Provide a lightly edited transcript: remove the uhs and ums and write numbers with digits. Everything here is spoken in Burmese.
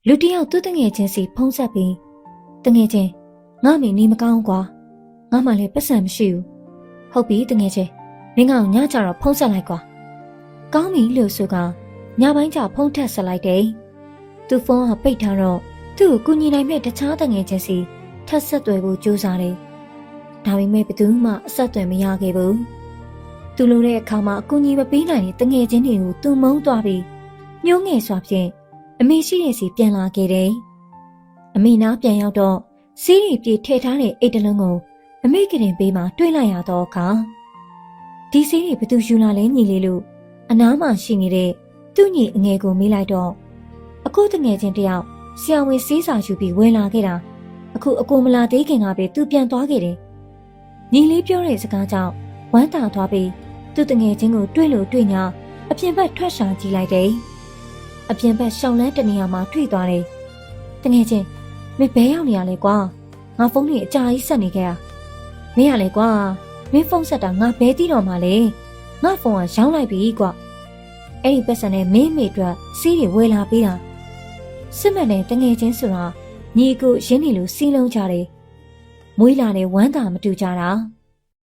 လူတယောက်သူ့တငယ်ချင်းစီဖုံးဆက်ပြီးတငယ်ချင်းငါမေနေမကောင်းကွာငါမှလည်းပတ်စံမရှိဘူးဟုတ်ပြီတငယ်ချင်းမင်းကောင်ညကြတော့ဖုံးဆက်လိုက်ကွာကောင်းပြီလို့ဆိုကညပိုင်းကျဖုံးထက်ဆက်လိုက်တယ်သူဖုန်းကပိတ်ထားတော့သူ့ကိုကူညီနိုင်မဲ့တခြားတငယ်ချင်းစီထပ်ဆက်သွယ်ဖို့ကြိုးစားတယ်ဒါပေမဲ့ဘယ်သူမှအဆက်အသွယ်မရခဲ့ဘူးသူလိုတဲ့အခါမှာအကူအညီမပေးနိုင်တဲ့တငယ်ချင်းတွေကိုသူမုန်းသွားပြီးညှိုးငယ်စွာဖြင့်အမေရှိတဲ့စီပြန်လာခဲ့တယ်။အမေနားပြန်ရောက်တော့စီးရီပြေထည့်ထားတဲ့အိတ်တလုံးကိုအမေကရင်ပေးမှတွေ့လိုက်ရတော့အခါဒီစီးရီဘသူယူလာလဲညီလေးလို့အနားမှာရှိနေတဲ့သူ့ညီအငယ်ကိုမေးလိုက်တော့အခုတငယ်ချင်းတယောက်ဆရာဝန်စေးစာယူပြီးဝယ်လာခဲ့တာအခုအကိုမလာသေးခင်ကပဲသူပြန်သွားခဲ့တယ်။ညီလေးပြောတဲ့စကားကြောင့်ဝမ်းသာသွားပြီးသူ့တငယ်ချင်းကိုတွေ့လို့တွေ့ညာအပြင်ဘက်ထွက်ရှာကြည့်လိုက်တယ်။အပြင်ဘက်ရှောင်းလန်းတနေရာမှာထွေသွားတယ်။တငယ်ချင်းမင်းဘဲရောက်နေရလဲကွာ။ငါဖုန်းလေးအကြာကြီးဆက်နေခဲ့တာ။မင်းရလဲကွာမင်းဖုန်းဆက်တာငါဘဲသိတော့မှလေ။ငါဖုန်းကရောင်းလိုက်ပြီကွာ။အဲ့ဒီပတ်စံနဲ့မင်းမိအတွက်စီးတွေဝယ်လာပေးတာ။စစ်မှန်တဲ့တငယ်ချင်းဆိုတာညီကိုရင်းနေလို့စီးလုံးကြတယ်။မွေးလာတဲ့ဝမ်းသာမတူကြတာ။